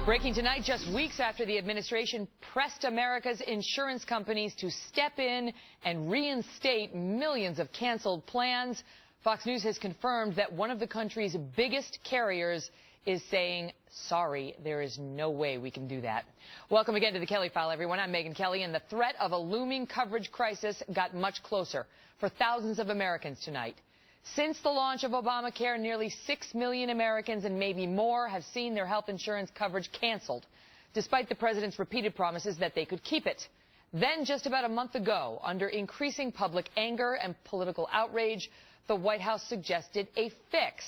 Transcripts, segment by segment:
Breaking tonight, just weeks after the administration pressed America's insurance companies to step in and reinstate millions of canceled plans, Fox News has confirmed that one of the country's biggest carriers is saying, sorry, there is no way we can do that. Welcome again to the Kelly File, everyone. I'm Megyn Kelly, and the threat of a looming coverage crisis got much closer for thousands of Americans tonight. Since the launch of Obamacare, nearly 6 million Americans and maybe more have seen their health insurance coverage canceled, despite the president's repeated promises that they could keep it. Then, just about a month ago, under increasing public anger and political outrage, the White House suggested a fix.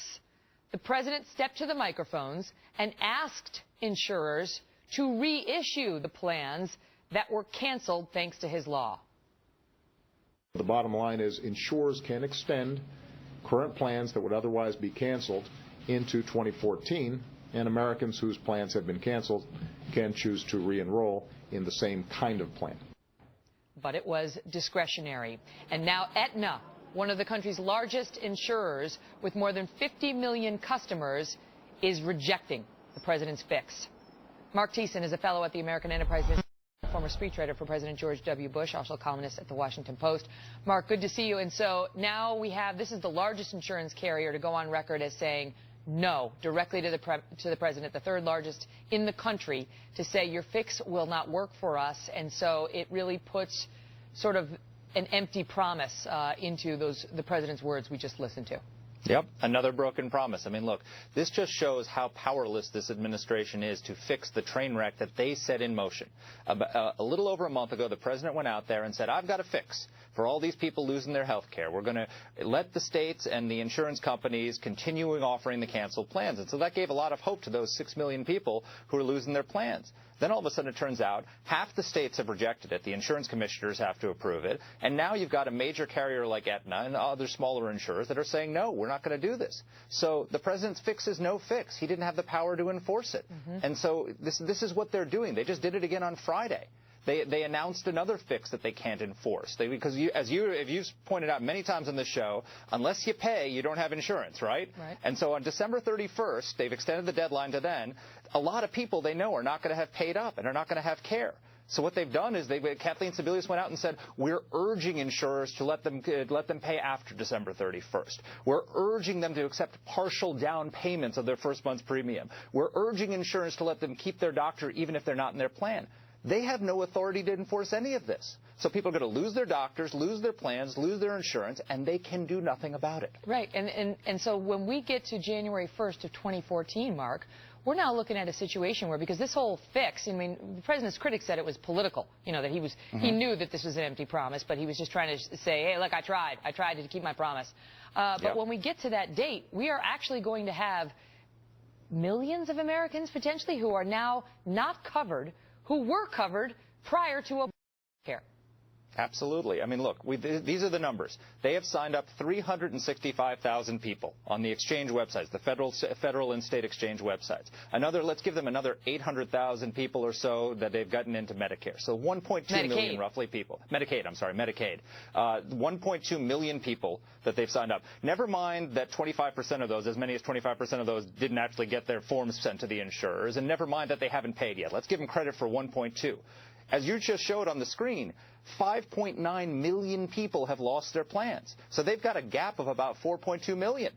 The president stepped to the microphones and asked insurers to reissue the plans that were canceled thanks to his law. The bottom line is insurers can extend current plans that would otherwise be canceled into 2014, and Americans whose plans have been canceled can choose to re-enroll in the same kind of plan. But it was discretionary. And now Aetna, one of the country's largest insurers with more than 50 million customers, is rejecting the president's fix. Mark Thiessen is a fellow at the American Enterprise Institute, former speechwriter for President George W. Bush, also columnist at the Washington Post. Mark, good to see you. And so now we have, this is the largest insurance carrier to go on record as saying no directly to the president, the third largest in the country, to say your fix will not work for us. And so it really puts sort of an empty promise into the president's words we just listened to. Yep, another broken promise. I mean, look, this just shows how powerless this administration is to fix the train wreck that they set in motion. A little over a month ago, the president went out there and said, I've got a fix for all these people losing their health care. We're going to let the states and the insurance companies continue offering the canceled plans. And so that gave a lot of hope to those 6 million people who are losing their plans. Then all of a sudden it turns out half the states have rejected it. The insurance commissioners have to approve it. And now you've got a major carrier like Aetna and other smaller insurers that are saying, no, we're not going to do this. So the president's fix is no fix. He didn't have the power to enforce it. And so this is what they're doing. They just did it again on Friday. They announced another fix that they can't enforce. Because as you've pointed out many times on this show, unless you pay, you don't have insurance, right? And so on December 31st, they've extended the deadline to then. A lot of people they know are not going to have paid up and are not going to have care. So what they've done is Kathleen Sebelius went out and said, we're urging insurers to let them pay after December 31st. We're urging them to accept partial down payments of their first month's premium. We're urging insurers to let them keep their doctor even if they're not in their plan. They have no authority to enforce any of this. So people are going to lose their doctors, lose their plans, lose their insurance, and they can do nothing about it. Right. And so when we get to January 1st of 2014, Mark, we're now looking at a situation where, because this whole fix, I mean, the president's critics said it was political, you know, that he knew that this was an empty promise, but he was just trying to say, hey, look, I tried to keep my promise. But when we get to that date, we are actually going to have millions of Americans potentially who are now not covered, who were covered prior to Obamacare. Absolutely. I mean, look, these are the numbers. They have signed up 365,000 people on the exchange websites, the federal and state exchange websites. Let's give them another 800,000 people or so that they've gotten into Medicare. So 1.2 million roughly people. Medicaid. 1.2 million people that they've signed up. Never mind that 25% of those, as many as 25% of those, didn't actually get their forms sent to the insurers. And never mind that they haven't paid yet. Let's give them credit for 1.2. As you just showed on the screen, 5.9 million people have lost their plans. So they've got a gap of about 4.2 million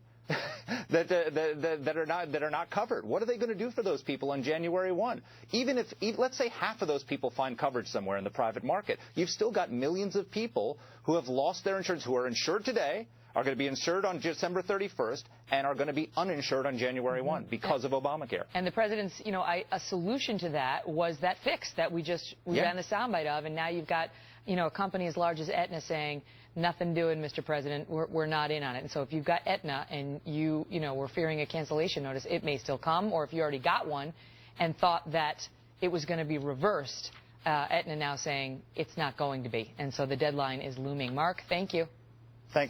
that are not covered. What are they going to do for those people on January 1? Even if, let's say, half of those people find coverage somewhere in the private market, you've still got millions of people who have lost their insurance, who are insured today, are going to be insured on December 31st, and are going to be uninsured on January 1 because of Obamacare. And the president's, a solution to that was that fix that we ran the soundbite of, and now you've got, a company as large as Aetna saying, nothing doing, Mr. President, we're not in on it. And so if you've got Aetna and you were fearing a cancellation notice, it may still come, or if you already got one and thought that it was going to be reversed, Aetna now saying it's not going to be. And so the deadline is looming. Mark, thank you. Thanks.